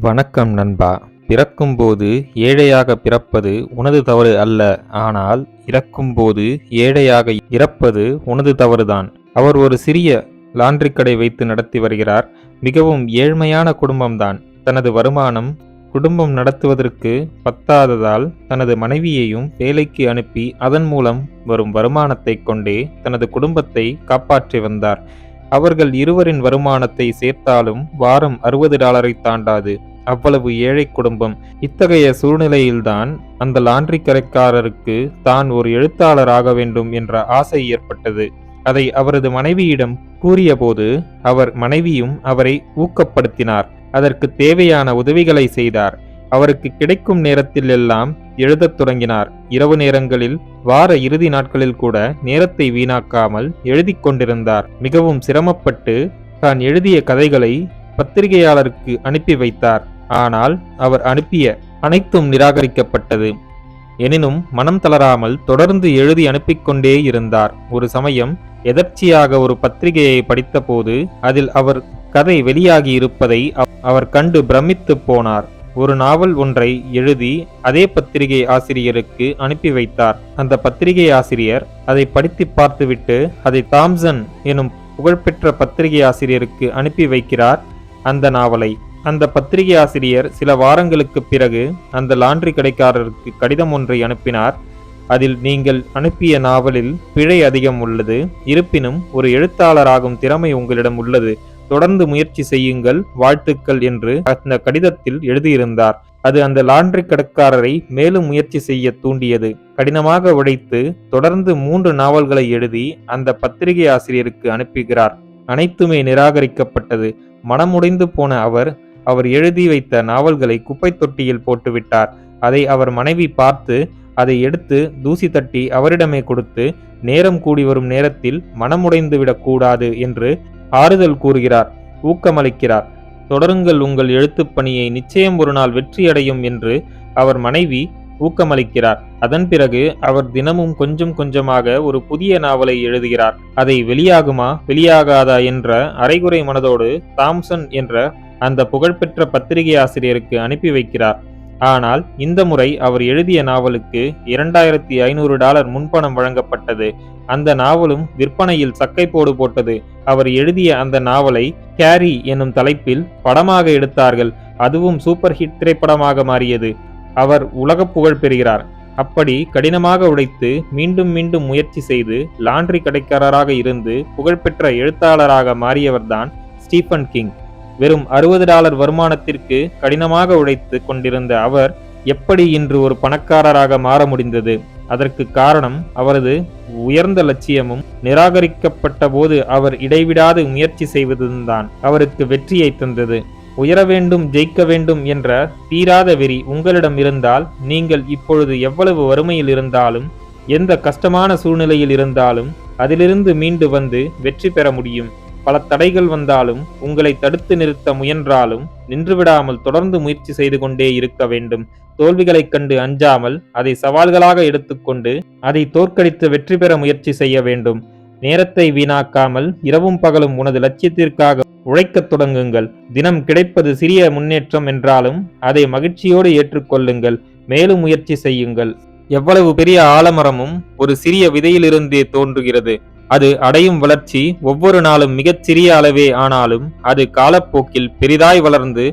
வணக்கம் நண்பா. பிறக்கும்போது ஏழையாக பிறப்பது உனது தவறு அல்ல, ஆனால் இறக்கும்போது ஏழையாக இறப்பது உனது தவறுதான். அவர் ஒரு சிறிய லாண்டரி கடை வைத்து நடத்தி வருகிறார். மிகவும் ஏழ்மையான குடும்பம்தான். தனது வருமானம் குடும்பம் நடத்துவதற்கு பத்தாததால் தனது மனைவியையும் வேலைக்கு அனுப்பி அதன் மூலம் வரும் வருமானத்தை கொண்டே தனது குடும்பத்தை காப்பாற்றி வந்தார். அவர்கள் இருவரின் வருமானத்தை சேர்த்தாலும் வாரம் $60 தாண்டாது. அவ்வளவு ஏழை குடும்பம். இத்தகைய சூழ்நிலையில்தான் அந்த லாண்டரி கடைக்காரருக்கு தான் ஒரு எழுத்தாளர் ஆக வேண்டும் என்ற ஆசை ஏற்பட்டது. அதை அவரது மனைவியிடம் கூறியபோது அவர் மனைவியும் அவரை ஊக்கப்படுத்தினார். அதற்கு தேவையான உதவிகளை செய்தார். அவருக்கு கிடைக்கும் நேரத்தில் எல்லாம் எழுதத் தொடங்கினார். இரவு நேரங்களில், வார இறுதி நாட்களில் கூட நேரத்தை வீணாக்காமல் எழுதி கொண்டிருந்தார். மிகவும் சிரமப்பட்டு தான் எழுதிய கதைகளை பத்திரிகையாளருக்கு அனுப்பி வைத்தார். ஆனால் அவர் அனுப்பிய அனைத்தும் நிராகரிக்கப்பட்டது. எனினும் மனம் தளராமல் தொடர்ந்து எழுதி அனுப்பிக்கொண்டே இருந்தார். ஒரு சமயம் எதர்ச்சியாக ஒரு பத்திரிகையை படித்தபோது அதில் அவர் கதை வெளியாகி இருப்பதை அவர் கண்டு பிரமித்து போனார். ஒரு நாவல் ஒன்றை எழுதி அதே பத்திரிகை ஆசிரியருக்கு அனுப்பி வைத்தார். அந்த பத்திரிகை ஆசிரியர் அதை படித்து பார்த்துவிட்டு அதை தாம்சன் எனும் புகழ்பெற்ற பத்திரிகை ஆசிரியருக்கு அனுப்பி வைக்கிறார் அந்த நாவலை. அந்த பத்திரிகை ஆசிரியர் சில வாரங்களுக்கு பிறகு அந்த லாண்டரி கடைக்காரருக்கு கடிதம் ஒன்றை அனுப்பினார். அதில், நீங்கள் அனுப்பிய நாவலில் பிழை அதிகம் உள்ளது, இருப்பினும் ஒரு எழுத்தாளராகும் திறமை உங்களிடம் உள்ளது, தொடர்ந்து முயற்சி செய்யுங்கள், வாழ்த்துக்கள் என்று அந்த கடிதத்தில் எழுதியிருந்தார். அது அந்த லாண்டரி கடைக்காரரை மேலும் முயற்சி செய்ய தூண்டியது. கடினமாக உழைத்து தொடர்ந்து 3 நாவல்களை எழுதி அந்த பத்திரிகை ஆசிரியருக்கு அனுப்புகிறார். அனைத்துமே நிராகரிக்கப்பட்டது. மனமுடைந்து போன அவர் எழுதி வைத்த நாவல்களை குப்பை தொட்டியில் போட்டுவிட்டார். அதை அவர் மனைவி பார்த்து அதை எடுத்து தூசி தட்டி அவரிடமே கொடுத்து, நேரம் கூடி வரும் நேரத்தில் மனமுடைந்து விடக்கூடாது என்று ஆறுதல் கூறுகிறார், ஊக்கமளிக்கிறார். தொடருங்கள், உங்கள் எழுத்துப் பணியை, நிச்சயம் ஒரு நாள் வெற்றியடையும் என்று அவர் மனைவி ஊக்கமளிக்கிறார். அதன் பிறகு அவர் தினமும் கொஞ்சம் கொஞ்சமாக ஒரு புதிய நாவலை எழுதுகிறார். அதை வெளியாகுமா வெளியாகாதா என்ற அரைகுறை மனதோடு தாம்சன் என்ற அந்த புகழ்பெற்ற பத்திரிகை ஆசிரியருக்கு அனுப்பி வைக்கிறார். ஆனால் இந்த முறை அவர் எழுதிய நாவலுக்கு $2500 முன்பணம் வழங்கப்பட்டது. அந்த நாவலும் விற்பனையில் சக்கை போடு போட்டது. அவர் எழுதிய அந்த நாவலை கேரி என்னும் தலைப்பில் படமாக எடுத்தார்கள். அதுவும் சூப்பர் ஹிட் திரைப்படமாக மாறியது. அவர் உலக புகழ் பெறுகிறார். அப்படி கடினமாக உழைத்து மீண்டும் மீண்டும் முயற்சி செய்து லாண்டரி கடைக்காரராக இருந்து புகழ்பெற்ற எழுத்தாளராக மாறியவர்தான் ஸ்டீஃபன் கிங். வெறும் $60 வருமானத்திற்கு கடினமாக உழைத்து கொண்டிருந்த அவர் எப்படி இன்று ஒரு பணக்காரராக மாற முடிந்தது? அதற்கு காரணம் அவரது உயர்ந்த லட்சியமும் நிராகரிக்கப்பட்ட போது அவர் இடைவிடாது முயற்சி செய்வதுதான் அவருக்கு வெற்றியை தந்தது. உயர வேண்டும், ஜெயிக்க வேண்டும் என்ற தீராத வெறி உங்களிடம் இருந்தால், நீங்கள் இப்பொழுது எவ்வளவு வறுமையில் இருந்தாலும், எந்த கஷ்டமான சூழ்நிலையில் இருந்தாலும் அதிலிருந்து மீண்டு வந்து வெற்றி பெற முடியும். பல தடைகள் வந்தாலும், உங்களை தடுத்து நிறுத்த முயன்றாலும் நின்றுவிடாமல் தொடர்ந்து முயற்சி செய்து கொண்டே இருக்க வேண்டும். தோல்விகளைக் கண்டு அஞ்சாமல் அதை சவால்களாக எடுத்துக்கொண்டு அதை தோற்கடித்து வெற்றி பெற முயற்சி செய்ய வேண்டும். நேரத்தை வீணாக்காமல் இரவும் பகலும் உனது லட்சியத்திற்காக உழைக்கத் தொடங்குங்கள். தினம் கிடைப்பது சிறிய முன்னேற்றம் என்றாலும் அதை மகிழ்ச்சியோடு ஏற்றுக்கொள்ளுங்கள். மேலும் முயற்சி செய்யுங்கள். எவ்வளவு பெரிய ஆலமரமும் ஒரு சிறிய விதையிலிருந்தே தோன்றுகிறது. அது அடையும் வளர்ச்சி ஒவ்வொரு நாளும் மிகச் சிறிய அளவே ஆனாலும் அது காலப்போக்கில் பெரிதாய் வளர்ந்து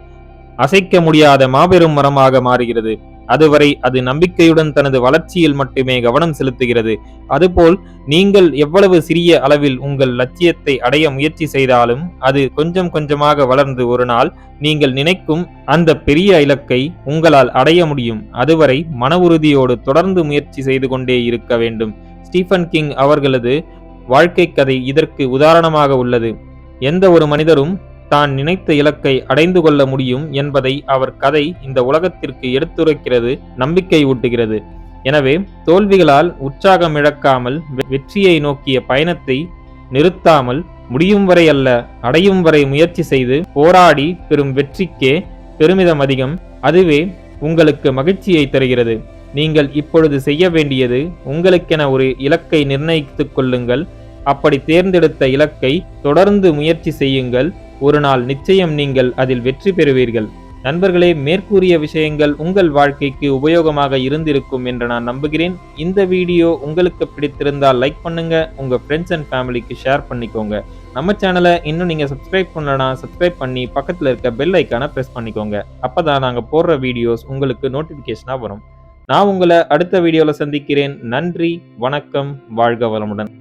அசைக்க முடியாத மாபெரும் மரமாக மாறுகிறது. அதுவரை அது நம்பிக்கையுடன் தனது வளர்ச்சியில் மட்டுமே கவனம் செலுத்துகிறது. அதுபோல் நீங்கள் எவ்வளவு சிறிய அளவில் உங்கள் லட்சியத்தை அடைய முயற்சி செய்தாலும் அது கொஞ்சம் கொஞ்சமாக வளர்ந்து ஒரு நாள் நீங்கள் நினைக்கும் அந்த பெரிய இலக்கை உங்களால் அடைய முடியும். அதுவரை மன உறுதியோடு தொடர்ந்து முயற்சி செய்து கொண்டே இருக்க வேண்டும். ஸ்டீஃபன் கிங் அவர்களது வாழ்க்கை கதை இதற்கு உதாரணமாக உள்ளது. எந்த ஒரு மனிதரும் தான் நினைத்த இலக்கை அடைந்து கொள்ள முடியும் என்பதை அவர் கதை இந்த உலகத்திற்கு எடுத்துரைக்கிறது, நம்பிக்கை ஊட்டுகிறது. எனவே தோல்விகளால் உற்சாகம் இழக்காமல் வெற்றியை நோக்கிய பயணத்தை நிறுத்தாமல் முடியும் வரை அல்ல, அடையும் வரை முயற்சி செய்து போராடி பெறும் வெற்றிக்கே பெருமிதம் அதிகம். அதுவே உங்களுக்கு மகிழ்ச்சியை தருகிறது. நீங்கள் இப்பொழுது செய்ய வேண்டியது, உங்களுக்கென ஒரு இலக்கை நிர்ணயித்துக் கொள்ளுங்கள். அப்படி தேர்ந்தெடுத்த இலக்கை தொடர்ந்து முயற்சி செய்யுங்கள். ஒரு நாள் நிச்சயம் நீங்கள் அதில் வெற்றி பெறுவீர்கள். நண்பர்களே, மேற்கூறிய விஷயங்கள் உங்கள் வாழ்க்கைக்கு உபயோகமாக இருந்திருக்கும் என்று நான் நம்புகிறேன். இந்த வீடியோ உங்களுக்கு பிடித்திருந்தால் லைக் பண்ணுங்க, உங்க ஃப்ரெண்ட்ஸ் அண்ட் ஃபேமிலிக்கு ஷேர் பண்ணிக்கோங்க. நம்ம சேனலை இன்னும் நீங்க சப்ஸ்கிரைப் பண்ணலனா சப்ஸ்கிரைப் பண்ணி பக்கத்துல இருக்க பெல் ஐக்கான பிரஸ் பண்ணிக்கோங்க. அப்பதான் நாங்க போடுற வீடியோஸ் உங்களுக்கு நோட்டிபிகேஷனா வரும். நான் உங்களை அடுத்த வீடியோல சந்திக்கிறேன். நன்றி, வணக்கம், வாழ்க வளமுடன்.